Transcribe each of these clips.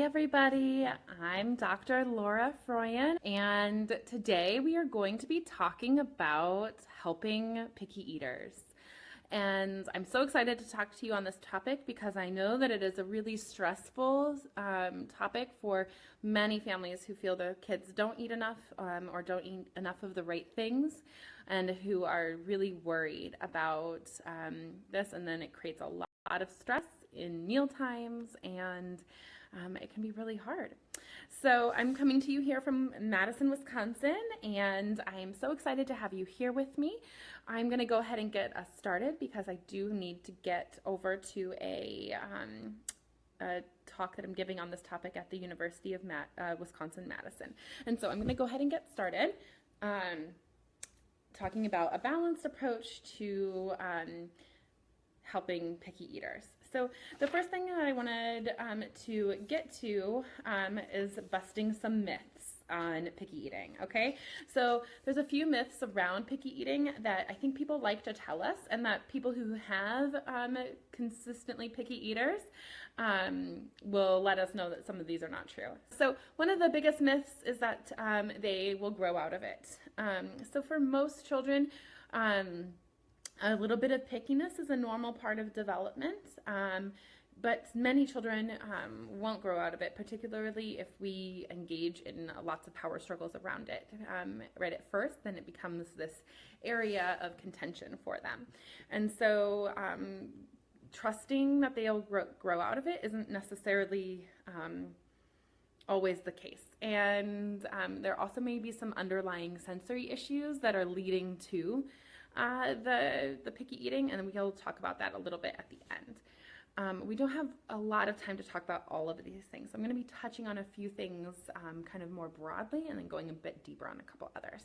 everybody. I'm Dr. Laura Froyen, and today we are going to be talking about helping picky eaters. And I'm so excited to talk to you on this topic because I know that it is a really stressful topic for many families who feel their kids don't eat enough or don't eat enough of the right things, and who are really worried about this. And then it creates a lot of stress in meal times, and it can be really hard. So I'm coming to you here from Madison, Wisconsin, and I'm so excited to have you here with me. I'm going to go ahead and get us started because I do need to get over to a talk that I'm giving on this topic at the University of Wisconsin-Madison. And so I'm going to go ahead and get started talking about a balanced approach to helping picky eaters. So the first thing that I wanted to get to is busting some myths on picky eating, okay? So there's a few myths around picky eating that I think people like to tell us, and that people who have consistently picky eaters will let us know that some of these are not true. So one of the biggest myths is that they will grow out of it. So for most children, a little bit of pickiness is a normal part of development, but many children won't grow out of it, particularly if we engage in lots of power struggles around it right at first. Then it becomes this area of contention for them. And so trusting that they'll grow out of it isn't necessarily always the case. And there also may be some underlying sensory issues that are leading to the picky eating, and we'll talk about that a little bit at the end. We don't have a lot of time to talk about all of these things, so I'm going to be touching on a few things kind of more broadly and then going a bit deeper on a couple others.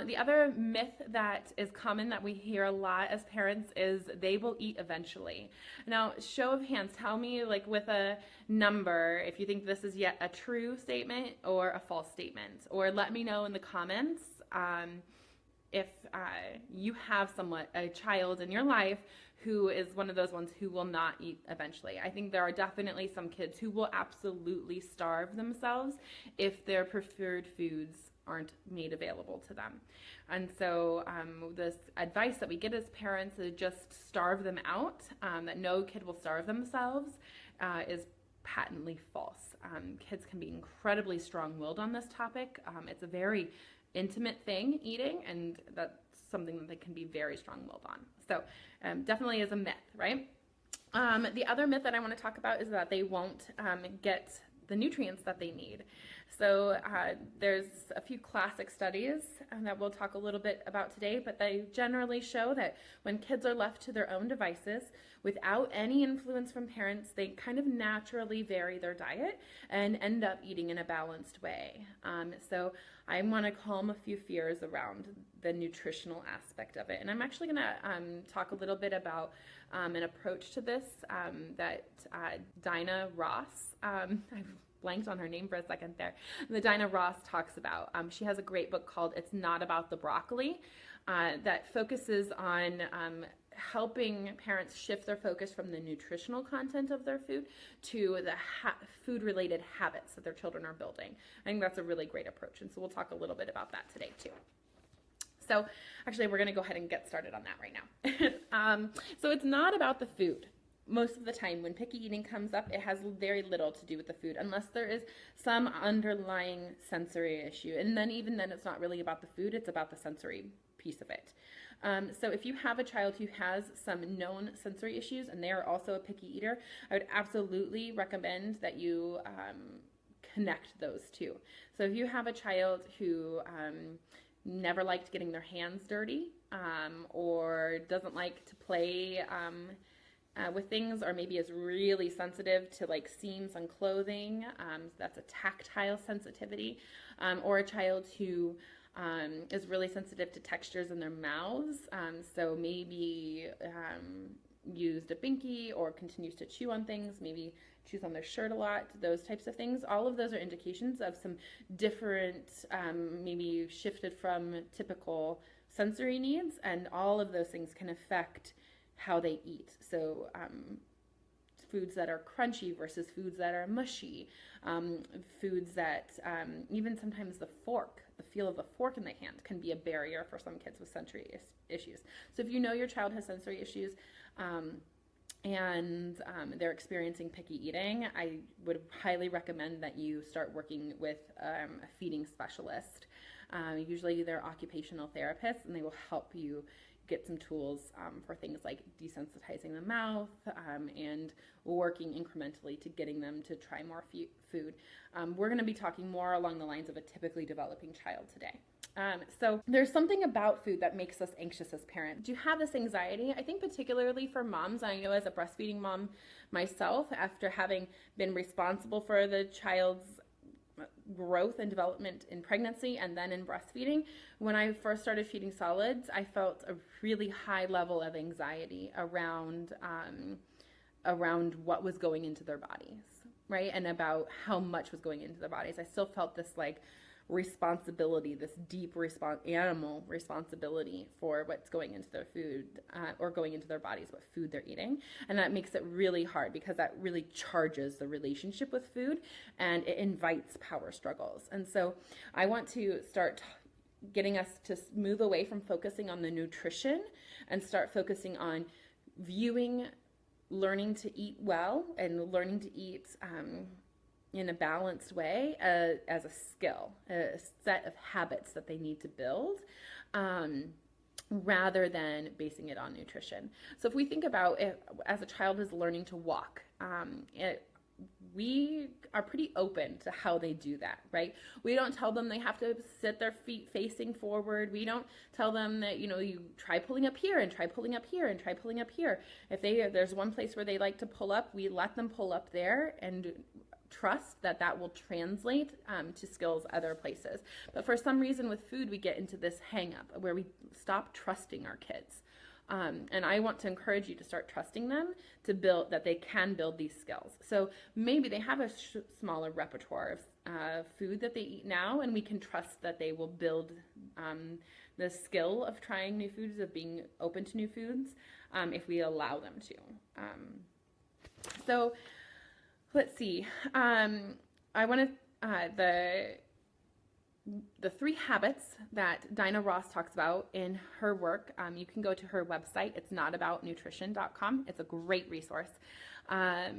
The other myth that is common that we hear a lot as parents is they will eat eventually. Now, show of hands, tell me like with a number if you think this is yet a true statement or a false statement, or let me know in the comments if you have a child in your life who is one of those ones who will not eat eventually. I think there are definitely some kids who will absolutely starve themselves if their preferred foods aren't made available to them. And so this advice that we get as parents is just starve them out, that no kid will starve themselves, is patently false. Kids can be incredibly strong-willed on this topic. It's a very intimate thing, eating, and that's something that they can be very strong-willed on. So definitely is a myth, right? The other myth that I want to talk about is that they won't get the nutrients that they need. So there's a few classic studies that we'll talk a little bit about today, but they generally show that when kids are left to their own devices without any influence from parents, they kind of naturally vary their diet and end up eating in a balanced way. So I want to calm a few fears around the nutritional aspect of it. And I'm actually going to talk a little bit about an approach to this that Dinah Ross, I've blanked on her name for a second there, that Dinah Ross talks about. She has a great book called It's Not About the Broccoli that focuses on helping parents shift their focus from the nutritional content of their food to the food-related habits that their children are building. I think that's a really great approach, and so we'll talk a little bit about that today too. So actually, we're going to go ahead and get started on that right now. So it's not about the food. Most of the time when picky eating comes up, it has very little to do with the food unless there is some underlying sensory issue. And then even then, it's not really about the food, it's about the sensory piece of it. So if you have a child who has some known sensory issues and they are also a picky eater, I would absolutely recommend that you connect those two. So if you have a child who never liked getting their hands dirty or doesn't like to play with things, or maybe is really sensitive to like seams on clothing, so that's a tactile sensitivity, or a child who is really sensitive to textures in their mouths, so maybe used a binky or continues to chew on things, maybe chews on their shirt a lot, those types of things. All of those are indications of some different, maybe shifted from typical sensory needs, and all of those things can affect how they eat. So foods that are crunchy versus foods that are mushy, foods that even sometimes the feel of the fork in the hand can be a barrier for some kids with sensory issues. So if you know your child has sensory issues, and they're experiencing picky eating, I would highly recommend that you start working with a feeding specialist. Usually they're occupational therapists, and they will help you get some tools for things like desensitizing the mouth and working incrementally to getting them to try more food. We're going to be talking more along the lines of a typically developing child today. So there's something about food that makes us anxious as parents. Do you have this anxiety? I think particularly for moms, I know as a breastfeeding mom myself, after having been responsible for the child's growth and development in pregnancy and then in breastfeeding, when I first started feeding solids, I felt a really high level of anxiety around what was going into their bodies, right? And about how much was going into their bodies. I still felt this like responsibility, this deep animal responsibility for what's going into their food or going into their bodies, what food they're eating. And that makes it really hard because that really charges the relationship with food and it invites power struggles. And so I want to start getting us to move away from focusing on the nutrition and start focusing on viewing learning to eat well and learning to eat in a balanced way as a skill, a set of habits that they need to build, rather than basing it on nutrition. So if we think about it, as a child is learning to walk, we are pretty open to how they do that, right? We don't tell them they have to sit their feet facing forward. We don't tell them that, you try pulling up here and try pulling up here and try pulling up here. If there's one place where they like to pull up, we let them pull up there and trust that will translate to skills other places. But for some reason with food, we get into this hang up where we stop trusting our kids. And I want to encourage you to start trusting them that they can build these skills. So maybe they have a smaller repertoire of food that they eat now, and we can trust that they will build the skill of trying new foods, of being open to new foods, if we allow them to. So let's see. I want to the 3 habits that Dinah Ross talks about in her work. You can go to her website. It's notaboutnutrition.com. It's a great resource. I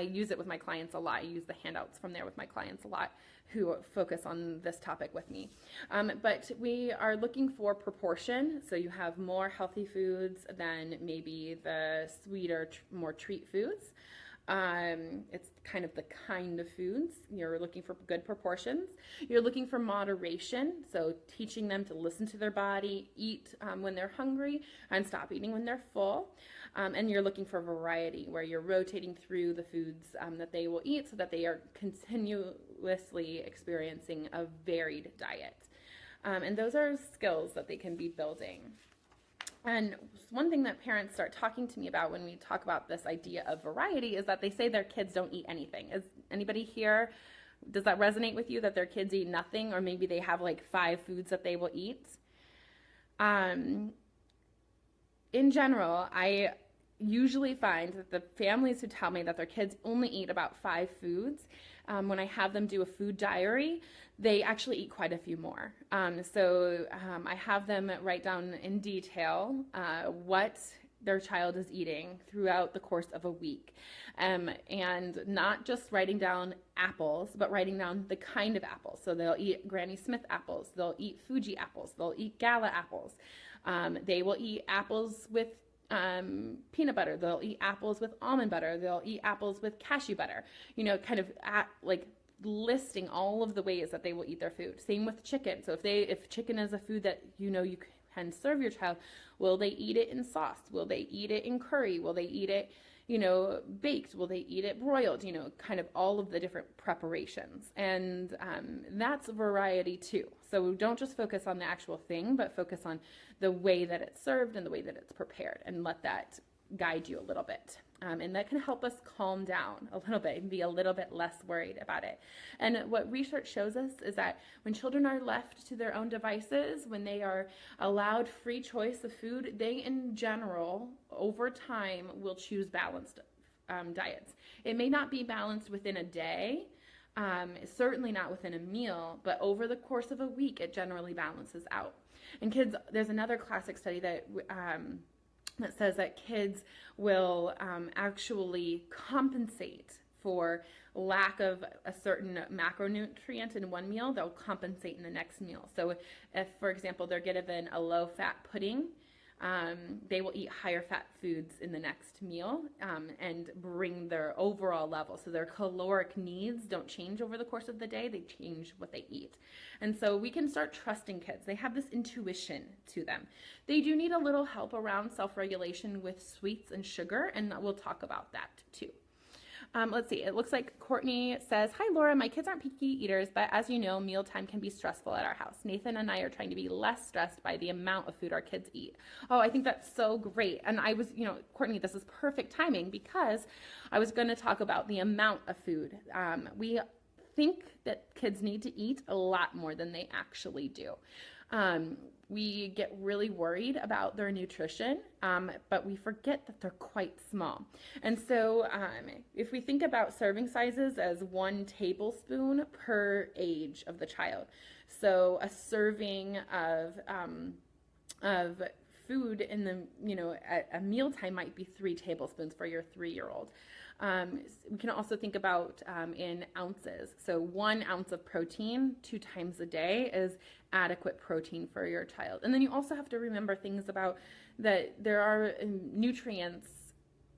use it with my clients a lot. I use the handouts from there with my clients a lot who focus on this topic with me. But we are looking for proportion. So you have more healthy foods than maybe the sweeter, more treat foods. It's kind of foods. You're looking for good proportions. You're looking for moderation. So teaching them to listen to their body, eat when they're hungry, and stop eating when they're full. And you're looking for variety, where you're rotating through the foods that they will eat so that they are continuously experiencing a varied diet. And those are skills that they can be building. And one thing that parents start talking to me about when we talk about this idea of variety is that they say their kids don't eat anything. Is anybody here, does that resonate with you, that their kids eat nothing, or maybe they have like 5 foods that they will eat? In general, I usually find that the families who tell me that their kids only eat about 5 foods, when I have them do a food diary, they actually eat quite a few more. So I have them write down in detail what their child is eating throughout the course of a week. And not just writing down apples, but writing down the kind of apples. So they'll eat Granny Smith apples, they'll eat Fuji apples, they'll eat Gala apples. They will eat apples with peanut butter, they'll eat apples with almond butter, they'll eat apples with cashew butter, like listing all of the ways that they will eat their food. Same with chicken. So if chicken is a food that you can serve your child, will they eat it in sauce? Will they eat it in curry? Will they eat it, baked? Will they eat it broiled? Kind of all of the different preparations. And that's variety too. So don't just focus on the actual thing, but focus on the way that it's served and the way that it's prepared, and let that guide you a little bit. And that can help us calm down a little bit and be a little bit less worried about it. And what research shows us is that when children are left to their own devices, when they are allowed free choice of food, they in general, over time, will choose balanced diets. It may not be balanced within a day, certainly not within a meal, but over the course of a week, it generally balances out. And kids, there's another classic study that says that kids will actually compensate for lack of a certain macronutrient in one meal. They'll compensate in the next meal. So if, for example, they're given a low-fat pudding, they will eat higher fat foods in the next meal and bring their overall level. So their caloric needs don't change over the course of the day, they change what they eat. And so we can start trusting kids. They have this intuition to them. They do need a little help around self-regulation with sweets and sugar, and we'll talk about that too. Let's see, it looks like Courtney says, "Hi Laura, my kids aren't picky eaters, but as you know, mealtime can be stressful at our house. Nathan and I are trying to be less stressed by the amount of food our kids eat." Oh, I think that's so great. And I was, Courtney, this is perfect timing because I was going to talk about the amount of food. We think that kids need to eat a lot more than they actually do. We get really worried about their nutrition, but we forget that they're quite small. And so if we think about serving sizes as 1 tablespoon per age of the child, so a serving of food in the, at a mealtime might be 3 tablespoons for your 3-year-old. We can also think about in ounces. So 1 ounce of protein 2 times a day is adequate protein for your child. And then you also have to remember things about that there are nutrients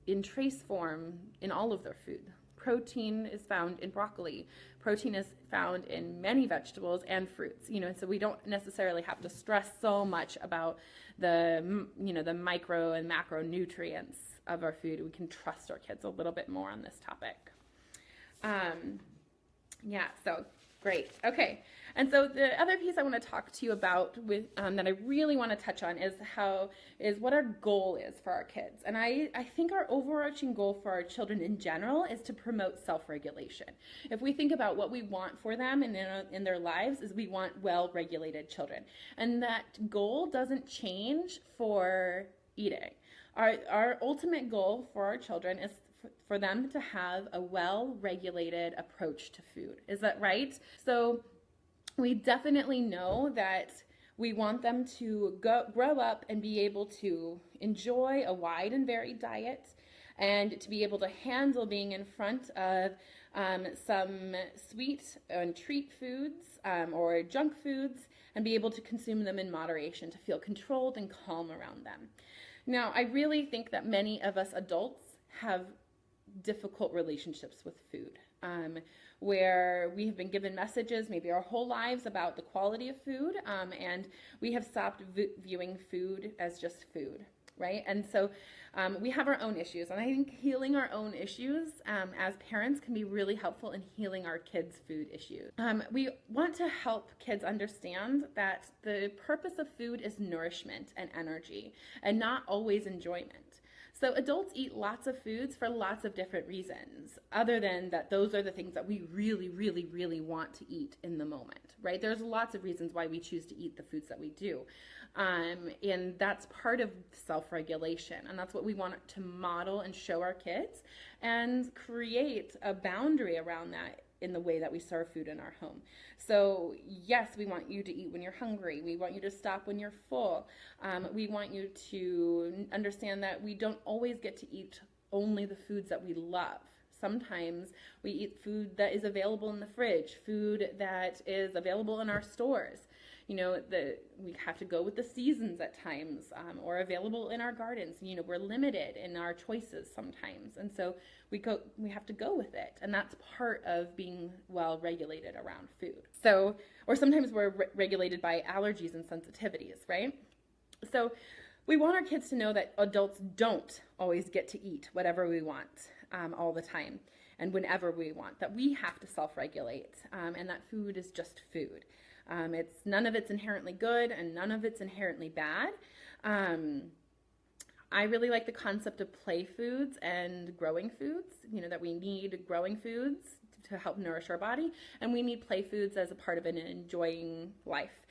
in trace form in all of their food. Protein is found in broccoli. Protein is found in many vegetables and fruits. So we don't necessarily have to stress so much about the, the micro and macronutrients of our food. We can trust our kids a little bit more on this topic. So great. Okay. And so the other piece I want to talk to you about with that I really want to touch on is what our goal is for our kids. And I think our overarching goal for our children in general is to promote self-regulation. If we think about what we want for them in their lives, is we want well-regulated children. And that goal doesn't change for eating. Our ultimate goal for our children is for them to have a well-regulated approach to food. Is that right? So we definitely know that we want them to grow up and be able to enjoy a wide and varied diet and to be able to handle being in front of some sweet and treat foods or junk foods and be able to consume them in moderation, to feel controlled and calm around them. Now, I really think that many of us adults have difficult relationships with food, where we have been given messages maybe our whole lives about the quality of food, and we have stopped viewing food as just food, right? And so we have our own issues, and I think healing our own issues as parents can be really helpful in healing our kids' food issues. We want to help kids understand that the purpose of food is nourishment and energy, and not always enjoyment. So adults eat lots of foods for lots of different reasons, other than that those are the things that we really, really, really want to eat in the moment, right? There's lots of reasons why we choose to eat the foods that we do. And that's part of self-regulation. And that's what we want to model and show our kids and create a boundary around that in the way that we serve food in our home. So yes, we want you to eat when you're hungry. We want you to stop when you're full. We want you to understand that we don't always get to eat only the foods that we love. Sometimes we eat food that is available in the fridge, food that is available in our stores. We have to go with the seasons at times, or available in our gardens. We're limited in our choices sometimes. And so we have to go with it. And that's part of being well regulated around food. So, or sometimes we're regulated by allergies and sensitivities, right? So we want our kids to know that adults don't always get to eat whatever we want all the time and whenever we want, that we have to self-regulate, and that food is just food. None of it's inherently good and none of it's inherently bad. I really like the concept of play foods and growing foods, that we need growing foods to help nourish our body, and we need play foods as a part of an enjoying life.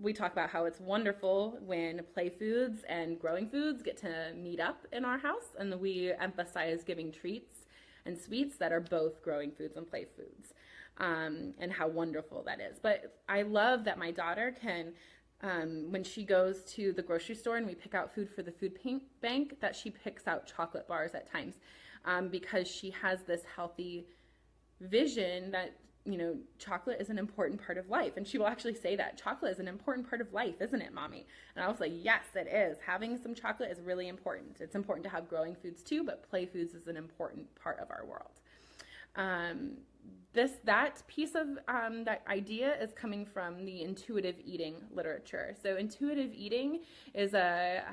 we talk about how it's wonderful when play foods and growing foods get to meet up in our house, and we emphasize giving treats and sweets that are both growing foods and play foods, and how wonderful that is. But I love that my daughter can, when she goes to the grocery store and we pick out food for the food bank, that she picks out chocolate bars at times, because she has this healthy vision that, you know, chocolate is an important part of life. And she will actually say that chocolate is an important part of life, isn't it, Mommy? And I was like, yes, it is. Having some chocolate is really important. It's important to have growing foods too, but play foods is an important part of our world. That piece of that idea is coming from the intuitive eating literature. So intuitive eating is a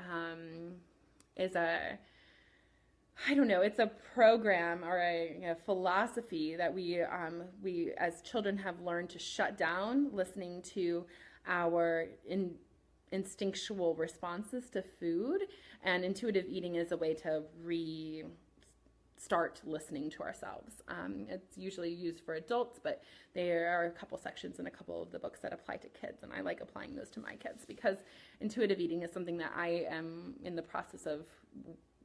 I don't know, it's a program or a philosophy that we as children have learned to shut down listening to our instinctual responses to food, and intuitive eating is a way to start listening to ourselves. It's usually used for adults, but there are a couple sections in a couple of the books that apply to kids, and I like applying those to my kids because intuitive eating is something that I am in the process of.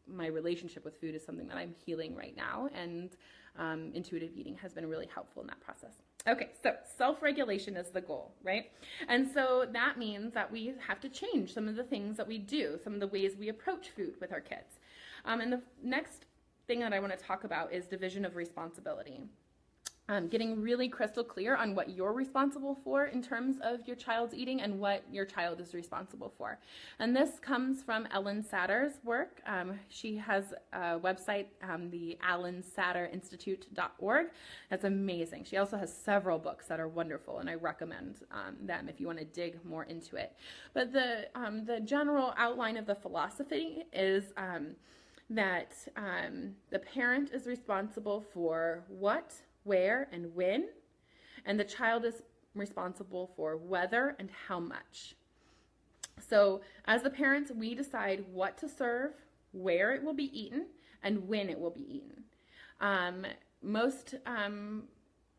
My relationship with food is something that I'm healing right now, and intuitive eating has been really helpful in that process. Okay, so self-regulation is the goal, right? And so that means that we have to change some of the things that we do, some of the ways we approach food with our kids. And the next thing that I want to talk about is division of responsibility. Getting really crystal clear on what you're responsible for in terms of your child's eating and what your child is responsible for. And this comes from Ellen Satter's work. She has a website, the AllenSatterInstitute.org. That's amazing. She also has several books that are wonderful, and I recommend them if you want to dig more into it. But the general outline of the philosophy is that the parent is responsible for what, where, and when, and the child is responsible for whether and how much. So as the parents, we decide what to serve, where it will be eaten, and when it will be eaten. Most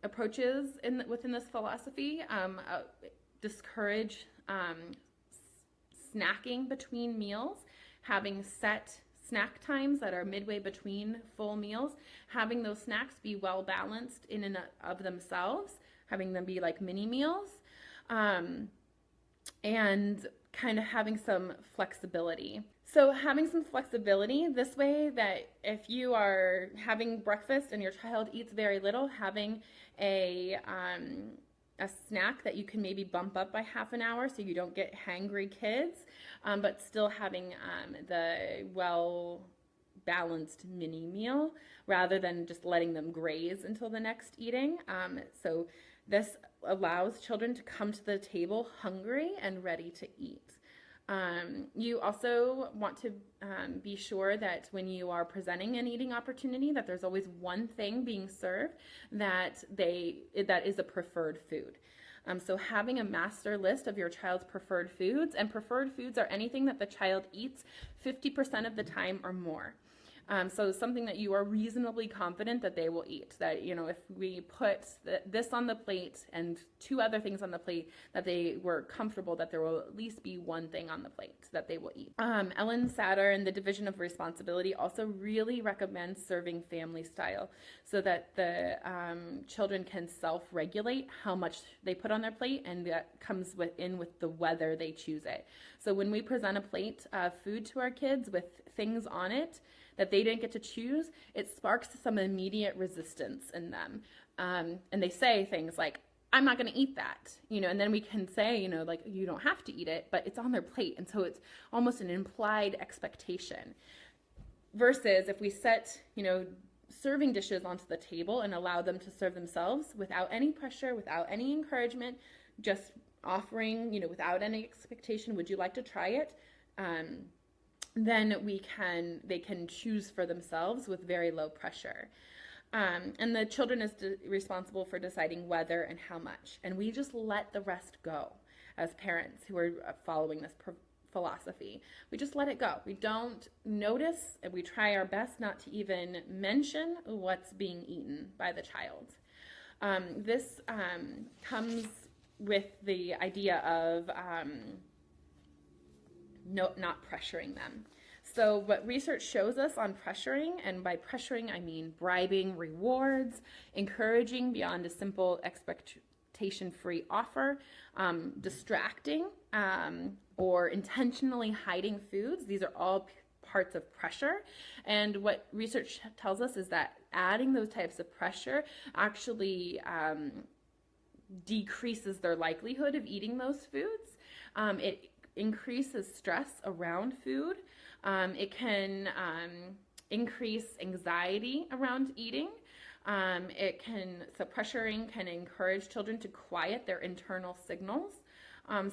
approaches within this philosophy discourage snacking between meals, having set snack times that are midway between full meals, having those snacks be well balanced in and of themselves, having them be like mini meals, and kind of having some flexibility. So having some flexibility this way, that if you are having breakfast and your child eats very little, having a snack that you can maybe bump up by half an hour so you don't get hangry kids, but still having the well-balanced mini meal rather than just letting them graze until the next eating. So this allows children to come to the table hungry and ready to eat. You also want to be sure that when you are presenting an eating opportunity, that there's always one thing being served that is a preferred food. So having a master list of your child's preferred foods, and preferred foods are anything that the child eats 50% of the time or more. So something that you are reasonably confident that they will eat. That, you know, if we put this on the plate and two other things on the plate, that they were comfortable that there will at least be one thing on the plate that they will eat. Ellen Satter and the Division of Responsibility also really recommends serving family style so that the children can self-regulate how much they put on their plate, and that comes in with the whether they choose it. So when we present a plate of food to our kids with things on it that they didn't get to choose, it sparks some immediate resistance in them. And they say things like, I'm not going to eat that, you know, and then we can say, you know, like, you don't have to eat it, but it's on their plate. And so it's almost an implied expectation. Versus if we set, you know, serving dishes onto the table and allow them to serve themselves without any pressure, without any encouragement, just offering, you know, without any expectation, would you like to try it? Then they can choose for themselves with very low pressure. And the children is responsible for deciding whether and how much. And we just let the rest go as parents who are following this philosophy. We just let it go. We don't notice, and we try our best not to even mention what's being eaten by the child. This comes with the idea of not pressuring them. So what research shows us on pressuring, and by pressuring I mean bribing, rewards, encouraging beyond a simple expectation-free offer, distracting, or intentionally hiding foods. These are all parts of pressure. And what research tells us is that adding those types of pressure actually decreases their likelihood of eating those foods. It increases stress around food. It can increase anxiety around eating. So pressuring can encourage children to quiet their internal signals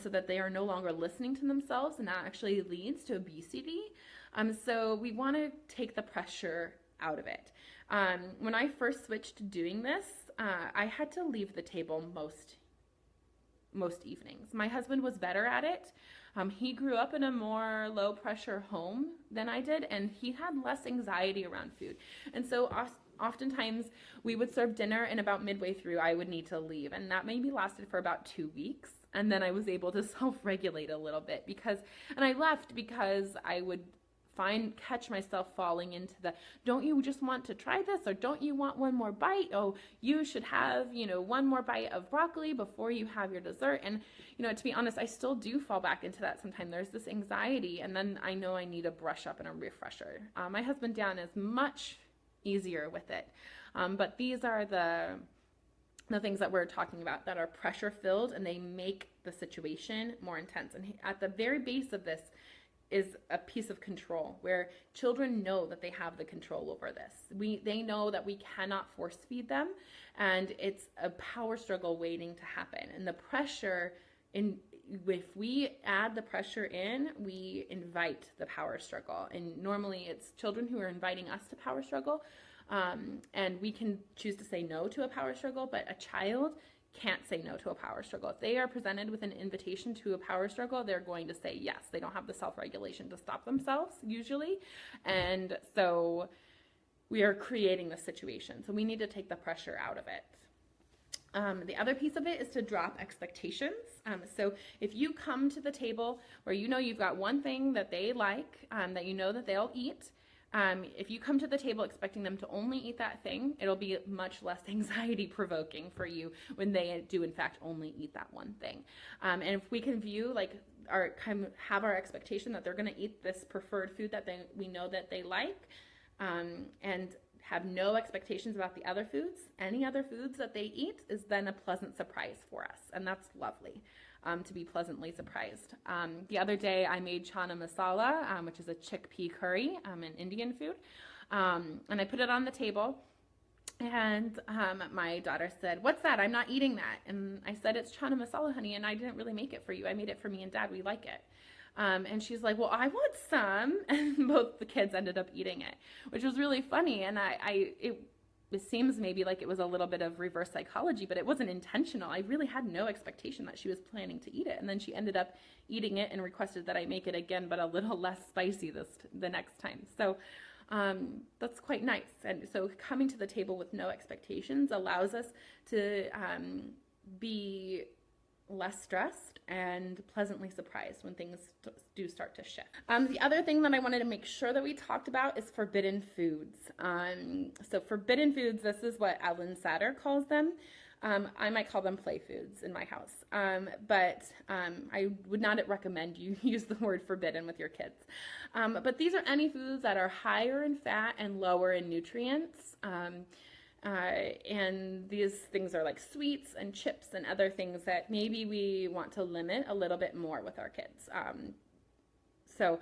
so that they are no longer listening to themselves, and that actually leads to obesity. So we want to take the pressure out of it. When I first switched to doing this, I had to leave the table most evenings. My husband was better at it. He grew up in a more low pressure home than I did, and he had less anxiety around food. And so oftentimes we would serve dinner, and about midway through I would need to leave, and that maybe lasted for about 2 weeks. And then I was able to self-regulate a little bit and I left because I would catch myself falling into don't you just want to try this, or don't you want one more bite? Oh, you should have, one more bite of broccoli before you have your dessert. And, to be honest, I still do fall back into that sometimes. There's this anxiety, and then I know I need a brush up and a refresher. My husband, Dan, is much easier with it. But these are the things that we're talking about that are pressure filled, and they make the situation more intense. And at the very base of this is a piece of control, where children know that they have the control over this. They know that we cannot force feed them, and it's a power struggle waiting to happen. And the pressure, if we add the pressure in, we invite the power struggle. And normally it's children who are inviting us to power struggle, and we can choose to say no to a power struggle, but a child can't say no to a power struggle. If they are presented with an invitation to a power struggle, they're going to say yes. They don't have the self-regulation to stop themselves usually. And so we are creating the situation. So we need to take the pressure out of it. The other piece of it is to drop expectations. So if you come to the table where you've got one thing that they like, that that they'll eat, if you come to the table expecting them to only eat that thing, it'll be much less anxiety provoking for you when they do in fact only eat that one thing. And if we can view have our expectation that they're going to eat this preferred food that we know that they like, and have no expectations about the other foods, any other foods that they eat is then a pleasant surprise for us, and that's lovely. To be pleasantly surprised. The other day I made chana masala, which is a chickpea curry, an Indian food, and I put it on the table, and my daughter said, "What's that? I'm not eating that." And I said, "It's chana masala, honey, and I didn't really make it for you. I made it for me and Dad. We like it." And she's like, "Well, I want some," and both the kids ended up eating it, which was really funny, and it seems maybe like it was a little bit of reverse psychology, but it wasn't intentional. I really had no expectation that she was planning to eat it. And then she ended up eating it and requested that I make it again, but a little less spicy the next time. So that's quite nice. And so coming to the table with no expectations allows us to be less stressed and pleasantly surprised when things do start to shift. The other thing that I wanted to make sure that we talked about is forbidden foods. So forbidden foods, this is what Ellen Satter calls them. I might call them play foods in my house, but I would not recommend you use the word forbidden with your kids. But these are any foods that are higher in fat and lower in nutrients. And these things are like sweets and chips and other things that maybe we want to limit a little bit more with our kids. So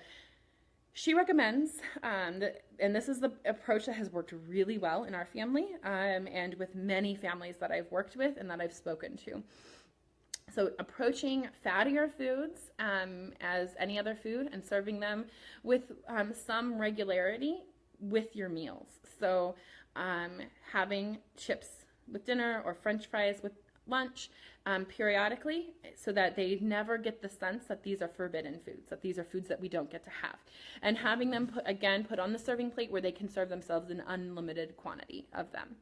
she recommends, and this is the approach that has worked really well in our family, and with many families that I've worked with and that I've spoken to. So approaching fattier foods as any other food and serving them with some regularity with your meals. So having chips with dinner or French fries with lunch periodically, so that they never get the sense that these are forbidden foods, that these are foods that we don't get to have. And having them put on the serving plate where they can serve themselves an unlimited quantity of them.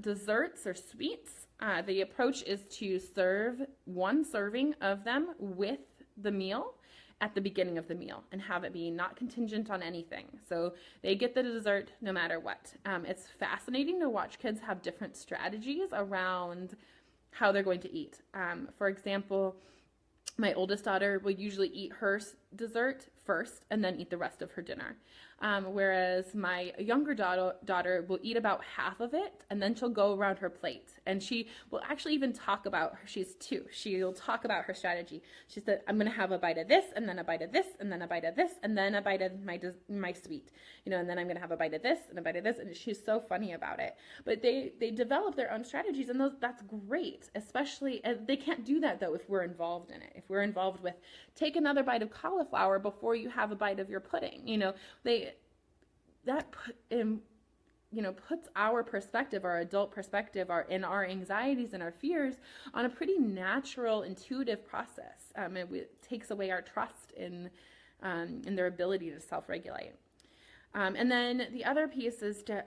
Desserts or sweets, the approach is to serve one serving of them with the meal at the beginning of the meal and have it be not contingent on anything. So they get the dessert no matter what. It's fascinating to watch kids have different strategies around how they're going to eat. For example, my oldest daughter will usually eat her dessert first and then eat the rest of her dinner. Whereas my younger daughter will eat about half of it and then she'll go around her plate. And she will actually even talk about, she's 2, she'll talk about her strategy. She said, I'm going to have a bite of this and then a bite of this and then a bite of this and then a bite of my sweet, you know, and then I'm going to have a bite of this and a bite of this. And she's so funny about it. But they develop their own strategies, and that's great, especially they can't do that though if we're involved in it. If we're involved with take another bite of cauliflower before you have a bite of your pudding, you know, puts our perspective, our adult perspective, our anxieties and our fears on a pretty natural, intuitive process. It takes away our trust in their ability to self-regulate. And then the other piece is to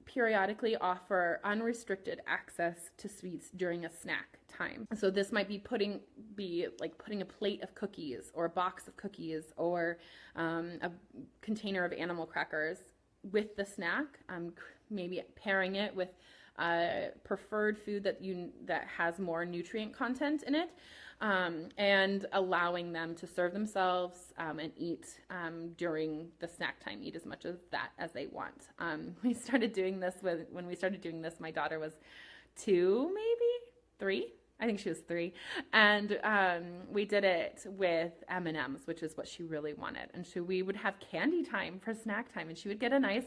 periodically offer unrestricted access to sweets during a snack time. So this might be putting a plate of cookies or a box of cookies or a container of animal crackers with the snack, maybe pairing it with preferred food that has more nutrient content in it, and allowing them to serve themselves and eat during the snack time, eat as much of that as they want. When we started doing this, my daughter was 2, maybe 3. I think she was 3. And we did it with M&Ms, which is what she really wanted. And so we would have candy time for snack time. And she would get a nice,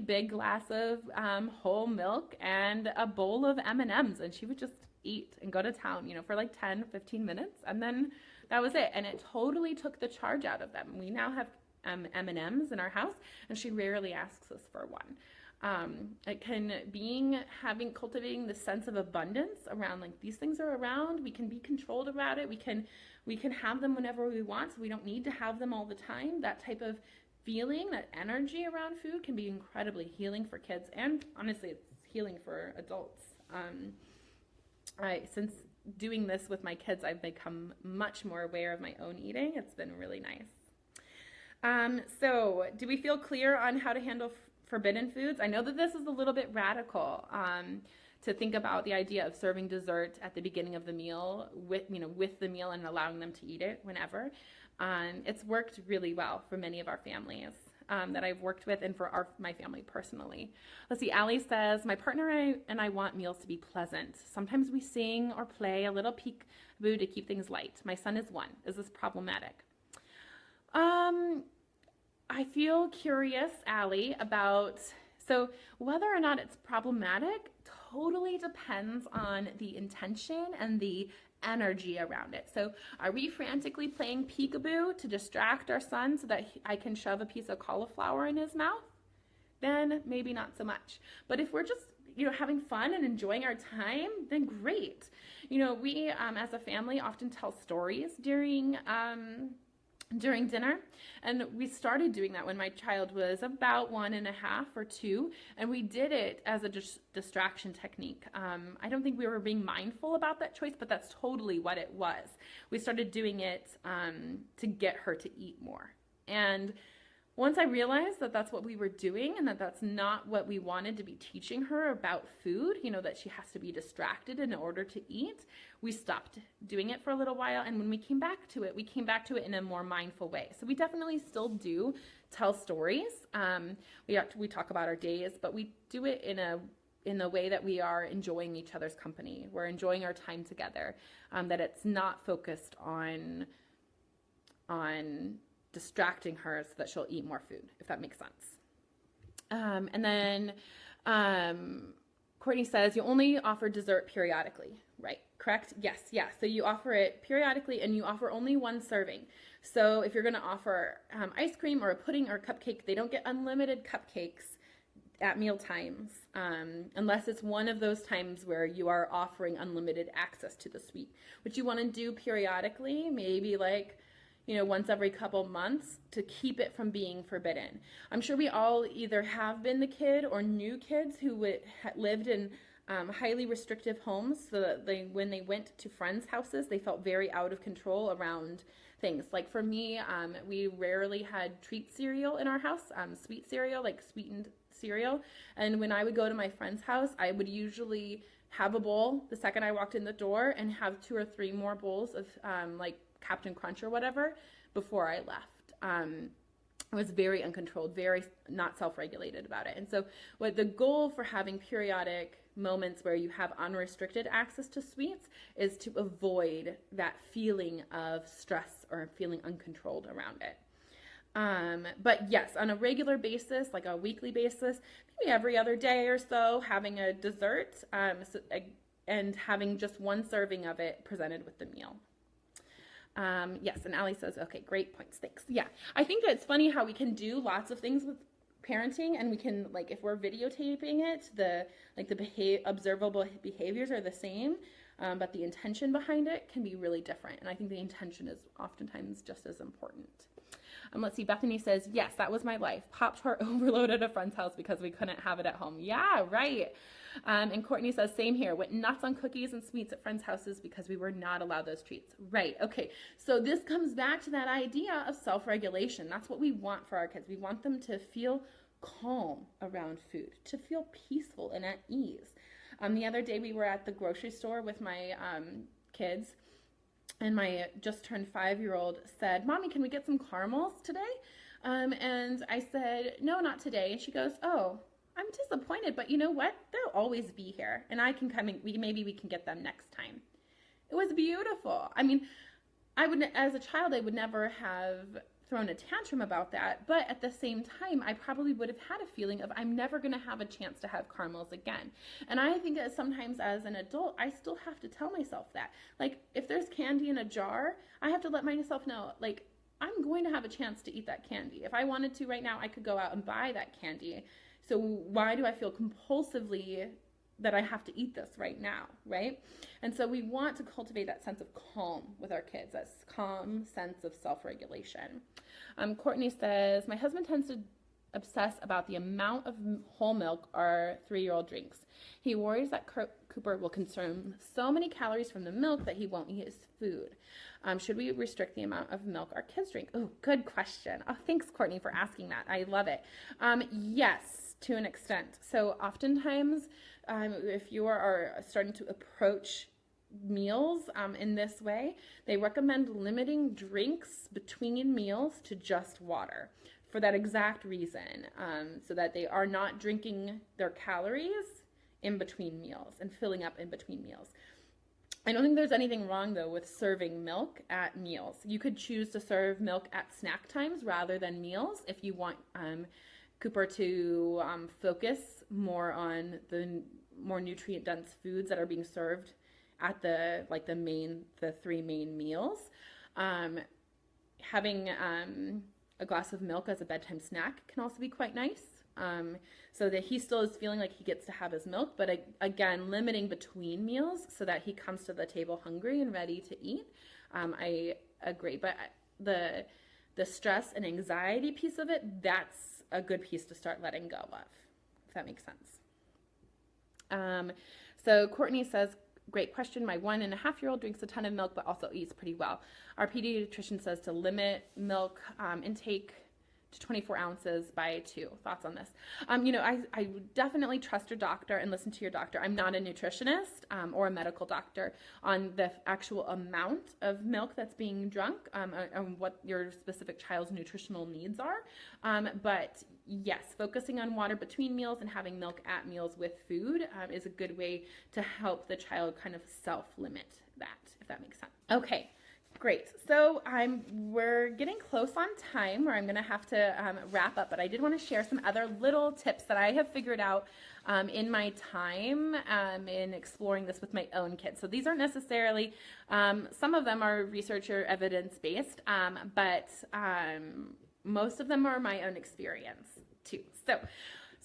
big glass of whole milk and a bowl of M&Ms. And she would just eat and go to town, for 10, 15 minutes. And then that was it. And it totally took the charge out of them. We now have M&Ms in our house, and she rarely asks us for one. Cultivating the sense of abundance around these things are around. We can be controlled about it. We can have them whenever we want. So we don't need to have them all the time. That type of feeling, that energy around food can be incredibly healing for kids, and honestly, it's healing for adults. Since doing this with my kids, I've become much more aware of my own eating. It's been really nice. So do we feel clear on how to handle forbidden foods? I know that this is a little bit radical to think about the idea of serving dessert at the beginning of the meal with the meal and allowing them to eat it whenever. It's worked really well for many of our families that I've worked with, and for my family personally. Let's see, Allie says, my partner and I want meals to be pleasant. Sometimes we sing or play a little peek-a-boo to keep things light. My son is 1. Is this problematic? I feel curious, Allie, so whether or not it's problematic totally depends on the intention and the energy around it. So are we frantically playing peekaboo to distract our son so that I can shove a piece of cauliflower in his mouth? Then maybe not so much. But if we're just having fun and enjoying our time, then great. We as a family often tell stories during dinner, and we started doing that when my child was about 1.5 or 2, and we did it as a distraction technique. I don't think we were being mindful about that choice, but that's totally what it was. We started doing it to get her to eat more, and once I realized that that's what we were doing and that that's not what we wanted to be teaching her about food, that she has to be distracted in order to eat, we stopped doing it for a little while. And when we came back to it in a more mindful way. So we definitely still do tell stories. We talk about our days, but we do it in a way that we are enjoying each other's company. We're enjoying our time together, that it's not focused on distracting her so that she'll eat more food, if that makes sense. And then Courtney says, you only offer dessert periodically, right? Correct? Yes. Yeah. So you offer it periodically, and you offer only 1 serving. So if you're going to offer ice cream or a pudding or a cupcake, they don't get unlimited cupcakes at meal times, unless it's one of those times where you are offering unlimited access to the sweet, which you want to do periodically, maybe once every couple months to keep it from being forbidden. I'm sure we all either have been the kid or knew kids who lived in highly restrictive homes, so that when they went to friends' houses, they felt very out of control around things. Like for me, we rarely had treat cereal in our house, sweet cereal, like sweetened cereal. And when I would go to my friend's house, I would usually have a bowl the second I walked in the door and have 2 or 3 more bowls of like Captain Crunch or whatever before I left. I was very uncontrolled, very not self-regulated about it. And so what the goal for having periodic moments where you have unrestricted access to sweets is to avoid that feeling of stress or feeling uncontrolled around it. But yes, on a regular basis, like a weekly basis, maybe every other day or so, having a dessert and having just one serving of it presented with the meal. Yes, and Allie says, okay, great points, thanks. Yeah, I think that it's funny how we can do lots of things with parenting, and we can, like, if we're videotaping it, the observable behaviors are the same, but the intention behind it can be really different, and I think the intention is oftentimes just as important. Let's see, Bethany says, yes, that was my life. Pop-Tart overload at a friend's house because we couldn't have it at home. Yeah, right. And Courtney says, same here. Went nuts on cookies and sweets at friends' houses because we were not allowed those treats. Right. Okay. So this comes back to that idea of self-regulation. That's what we want for our kids. We want them to feel calm around food, to feel peaceful and at ease. The other day we were at the grocery store with my kids, and my just turned 5-year-old said, Mommy, can we get some caramels today? And I said, no, not today. And she goes, oh, I'm disappointed, but you know what? They'll always be here, and I can come and maybe we can get them next time. It was beautiful. I mean, as a child, I would never have thrown a tantrum about that, but at the same time, I probably would have had a feeling of I'm never going to have a chance to have caramels again. And I think that sometimes as an adult, I still have to tell myself that. Like, if there's candy in a jar, I have to let myself know, like, I'm going to have a chance to eat that candy. If I wanted to right now, I could go out and buy that candy. So why do I feel compulsively that I have to eat this right now, right? And so we want to cultivate that sense of calm with our kids, that calm sense of self-regulation. Courtney says, my husband tends to obsess about the amount of whole milk our 3-year-old drinks. He worries that Cooper will consume so many calories from the milk that he won't eat his food. Should we restrict the amount of milk our kids drink? Oh, good question. Oh, thanks, Courtney, for asking that. I love it. Yes, to an extent. So oftentimes, if you are starting to approach meals in this way, they recommend limiting drinks between meals to just water for that exact reason, so that they are not drinking their calories in between meals and filling up in between meals. I don't think there's anything wrong, though, with serving milk at meals. You could choose to serve milk at snack times rather than meals if you want Cooper to focus more on the more nutrient-dense foods that are being served at the 3 main meals. Having a glass of milk as a bedtime snack can also be quite nice, so that he still is feeling like he gets to have his milk, but again, limiting between meals so that he comes to the table hungry and ready to eat. I agree, but the stress and anxiety piece of it, that's a good piece to start letting go of, if that makes sense. So Courtney says, great question. My 1.5-year-old drinks a ton of milk, but also eats pretty well. Our pediatrician says to limit milk intake to 24 ounces by 2. Thoughts on this? I would definitely trust your doctor and listen to your doctor. I'm not a nutritionist or a medical doctor on the actual amount of milk that's being drunk and what your specific child's nutritional needs are. But yes, focusing on water between meals and having milk at meals with food is a good way to help the child kind of self-limit that, if that makes sense. Okay. Great. So we're getting close on time where I'm going to have to wrap up, but I did want to share some other little tips that I have figured out in my time in exploring this with my own kids. So these aren't necessarily, some of them are research or evidence-based, but most of them are my own experience too.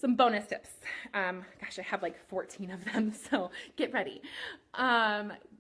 some bonus tips. Gosh, I have like 14 of them, so get ready.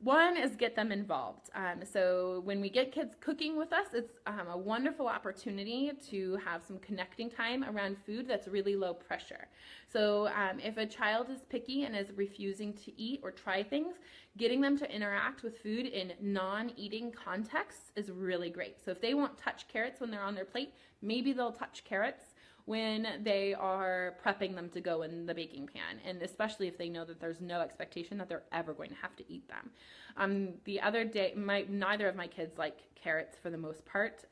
One is get them involved. So when we get kids cooking with us, it's a wonderful opportunity to have some connecting time around food that's really low pressure. So if a child is picky and is refusing to eat or try things, getting them to interact with food in non-eating contexts is really great. So if they won't touch carrots when they're on their plate, maybe they'll touch carrots when they are prepping them to go in the baking pan, and especially if they know that there's no expectation that they're ever going to have to eat them. The other day, neither of my kids like carrots for the most part,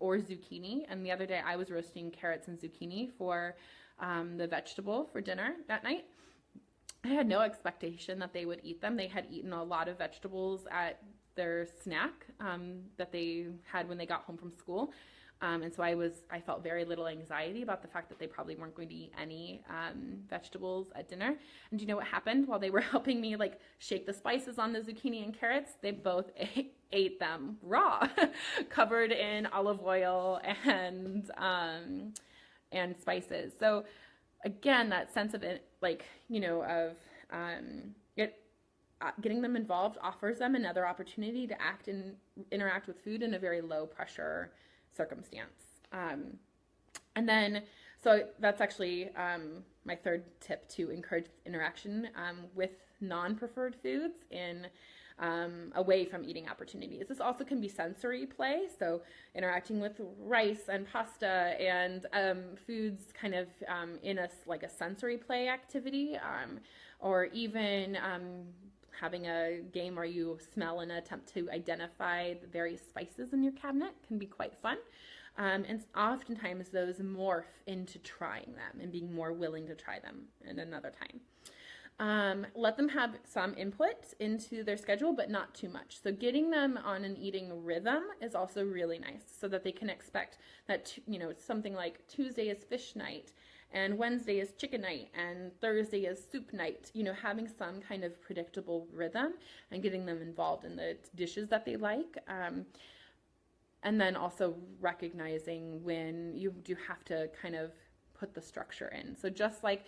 or zucchini, and the other day I was roasting carrots and zucchini for the vegetable for dinner that night. I had no expectation that they would eat them. They had eaten a lot of vegetables at their snack that they had when they got home from school. And so I felt very little anxiety about the fact that they probably weren't going to eat any vegetables at dinner. And do you know what happened while they were helping me like shake the spices on the zucchini and carrots? They both ate them raw, covered in olive oil and spices. So again, that sense of it, like, you know, of getting them involved offers them another opportunity to act and interact with food in a very low pressure circumstance. And then, so that's actually my third tip, to encourage interaction with non-preferred foods in away from eating opportunities. This also can be sensory play, so interacting with rice and pasta and foods kind of in like a sensory play activity, or even having a game where you smell and attempt to identify the various spices in your cabinet can be quite fun. And oftentimes those morph into trying them and being more willing to try them in another time. Let them have some input into their schedule, but not too much. So getting them on an eating rhythm is also really nice, so that they can expect that, you know, something like Tuesday is fish night, and Wednesday is chicken night, and Thursday is soup night. You know, having some kind of predictable rhythm and getting them involved in the dishes that they like. And then also recognizing when you do have to kind of put the structure in. So just like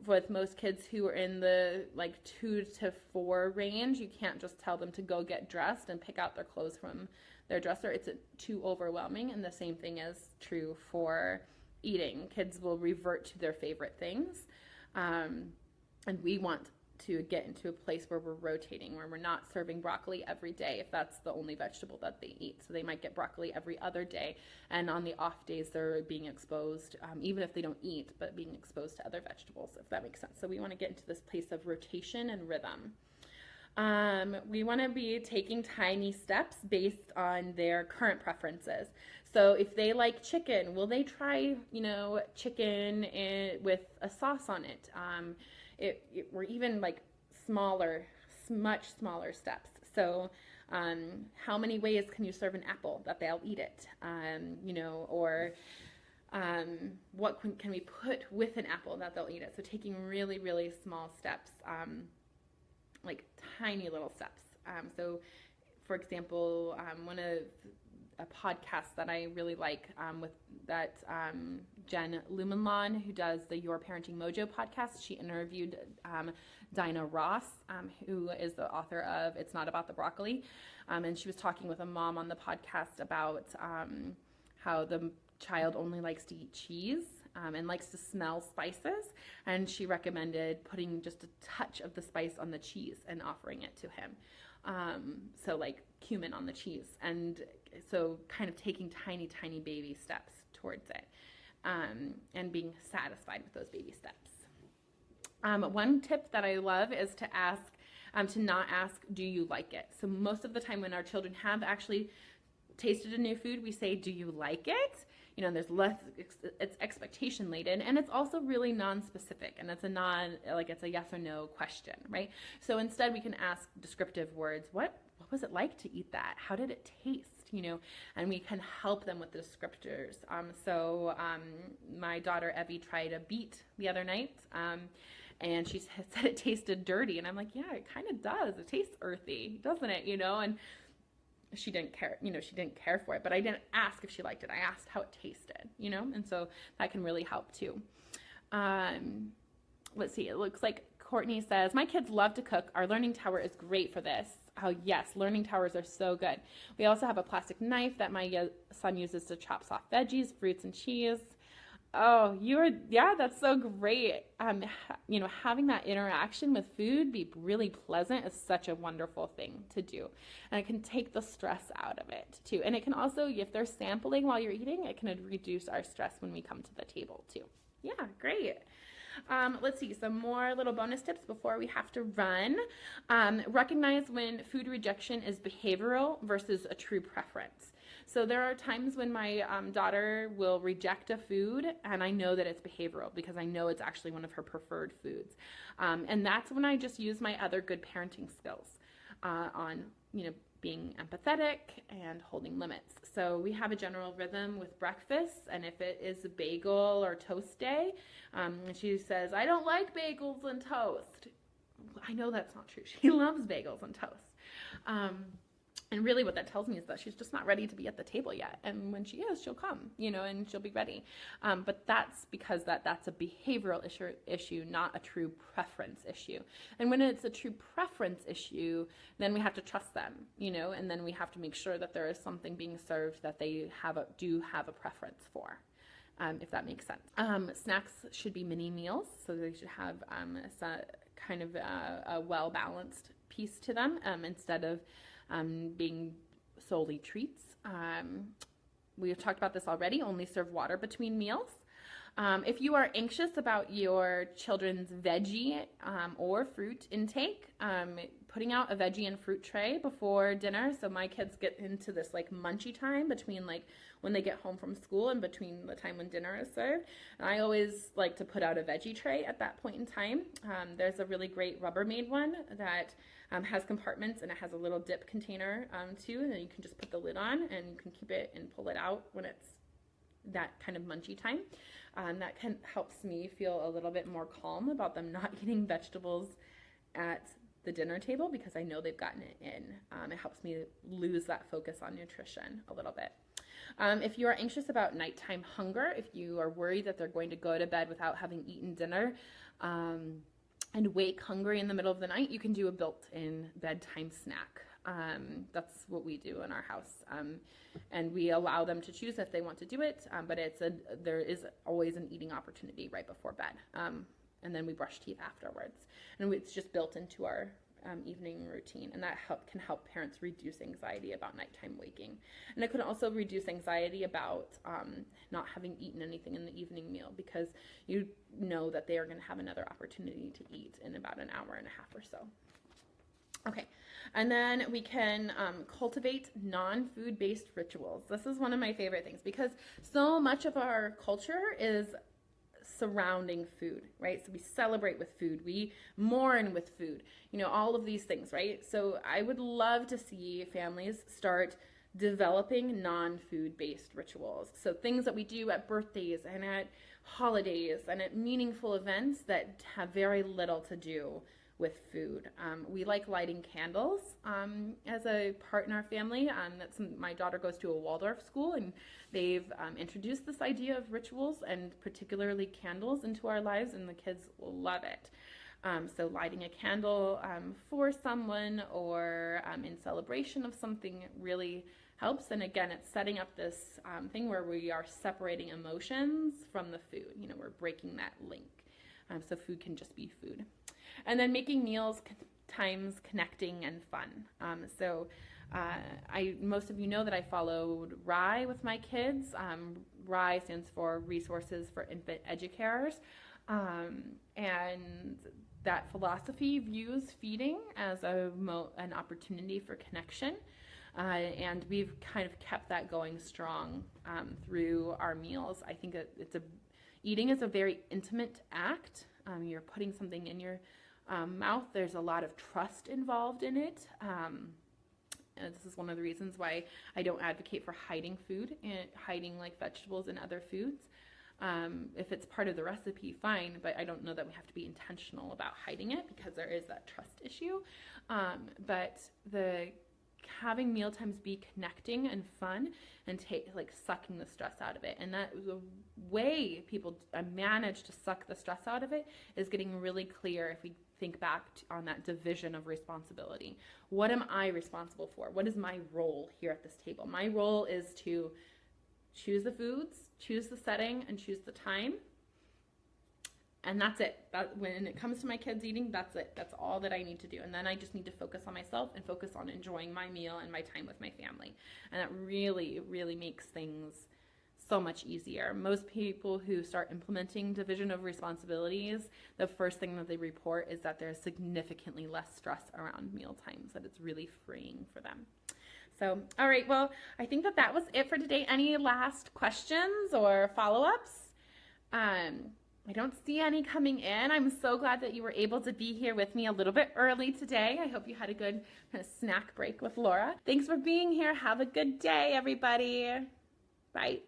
with most kids who are in the like 2 to 4 range, you can't just tell them to go get dressed and pick out their clothes from their dresser. It's too overwhelming. And the same thing is true for eating. Kids will revert to their favorite things. And we want to get into a place where we're rotating, where we're not serving broccoli every day if that's the only vegetable that they eat. So they might get broccoli every other day, and on the off days they're being exposed, even if they don't eat, but being exposed to other vegetables, if that makes sense. So we want to get into this place of rotation and rhythm. We want to be taking tiny steps based on their current preferences. So if they like chicken, will they try, you know, chicken with a sauce on it? Or even like much smaller steps. So how many ways can you serve an apple that they'll eat it? You know, or what can we put with an apple that they'll eat it? So taking really, really small steps, like tiny little steps. So for example, one of a podcast that I really like with that Jen Lumenlawn, who does the Your Parenting Mojo podcast. She interviewed Dinah Ross, who is the author of It's Not About the Broccoli. And she was talking with a mom on the podcast about how the child only likes to eat cheese and likes to smell spices. And she recommended putting just a touch of the spice on the cheese and offering it to him. So like cumin on the cheese. And so kind of taking tiny, tiny baby steps towards it, and being satisfied with those baby steps. One tip that I love is to ask, to not ask, do you like it? So most of the time when our children have actually tasted a new food, we say, do you like it? You know, there's less, it's expectation laden, and it's also really non-specific, and it's a yes or no question, right? So instead we can ask descriptive words. What was it like to eat that? How did it taste? You know, and we can help them with the descriptors. So my daughter Evie tried a beet the other night, and she said it tasted dirty, and I'm like, yeah, it kind of does. It tastes earthy, doesn't it? You know, and she didn't care, you know, she didn't care for it, but I didn't ask if she liked it. I asked how it tasted, you know, and so that can really help too. Let's see, it looks like Courtney says, my kids love to cook. Our learning tower is great for this. Oh yes, learning towers are so good. We also have a plastic knife that my son uses to chop soft veggies, fruits, and cheese. Oh, yeah, that's so great. Having that interaction with food be really pleasant is such a wonderful thing to do. And it can take the stress out of it too. And it can also, if they're sampling while you're eating, it can reduce our stress when we come to the table too. Yeah, great. Let's see, some more little bonus tips before we have to run. Recognize when food rejection is behavioral versus a true preference. So there are times when my daughter will reject a food and I know that it's behavioral because I know it's actually one of her preferred foods. And that's when I just use my other good parenting skills on, being empathetic and holding limits. So we have a general rhythm with breakfast, and if it is a bagel or toast day, she says, I don't like bagels and toast. I know that's not true. She loves bagels and toast. And really what that tells me is that she's just not ready to be at the table yet. And when she is, she'll come, and she'll be ready. But that's because that's a behavioral issue, not a true preference issue. And when it's a true preference issue, then we have to trust them, and then we have to make sure that there is something being served that they do have a preference for. If that makes sense. Snacks should be mini meals, so they should have kind of a well-balanced piece to them instead of being solely treats. We have talked about this already. Only serve water between meals. If you are anxious about your children's veggie or fruit intake, putting out a veggie and fruit tray before dinner. So my kids get into this munchy time between when they get home from school and between the time when dinner is served. And I always like to put out a veggie tray at that point in time. There's a really great Rubbermaid one that has compartments, and it has a little dip container too, and then you can just put the lid on and you can keep it and pull it out when it's that kind of munchy time. That helps me feel a little bit more calm about them not eating vegetables at the dinner table because I know they've gotten it in. It helps me lose that focus on nutrition a little bit. If you are anxious about nighttime hunger, if you are worried that they're going to go to bed without having eaten dinner, and wake hungry in the middle of the night, you can do a built-in bedtime snack. That's what we do in our house. And we allow them to choose if they want to do it, but there is always an eating opportunity right before bed. And then we brush teeth afterwards. And it's just built into our evening routine, and that can help parents reduce anxiety about nighttime waking. And it can also reduce anxiety about not having eaten anything in the evening meal because you know that they are going to have another opportunity to eat in about an hour and a half or so. Okay, and then we can cultivate non-food-based rituals. This is one of my favorite things because so much of our culture is surrounding food, right? So we celebrate with food, we mourn with food, all of these things, right? So I would love to see families start developing non-food based rituals. So things that we do at birthdays and at holidays and at meaningful events that have very little to do with food. We like lighting candles as a part in our family. My daughter goes to a Waldorf school, and they've introduced this idea of rituals and particularly candles into our lives, and the kids will love it. So lighting a candle for someone or in celebration of something really helps. And again, it's setting up this thing where we are separating emotions from the food. We're breaking that link. So food can just be food. And then making meals times connecting and fun. Most of you know that I followed RIE with my kids. RIE stands for Resources for Infant Educators. And that philosophy views feeding as an opportunity for connection. And we've kind of kept that going strong through our meals. I think eating is a very intimate act. You're putting something in your mouth. There's a lot of trust involved in it. And this is one of the reasons why I don't advocate for hiding food and hiding vegetables and other foods. If it's part of the recipe, fine, but I don't know that we have to be intentional about hiding it because there is that trust issue. But the having meal times be connecting and fun and like sucking the stress out of it. And that the way people manage to suck the stress out of it is getting really clear if we think back on that division of responsibility. What am I responsible for? What is my role here at this table? My role is to choose the foods, choose the setting, and choose the time. And that's it. When it comes to my kids eating, that's it. That's all that I need to do. And then I just need to focus on myself and focus on enjoying my meal and my time with my family. And that really, really makes things so much easier. Most people who start implementing division of responsibilities, the first thing that they report is that there's significantly less stress around meal times, that it's really freeing for them. So, all right, well, I think that was it for today. Any last questions or follow-ups? I don't see any coming in. I'm so glad that you were able to be here with me a little bit early today. I hope you had a good kind of snack break with Laura. Thanks for being here. Have a good day, everybody. Bye.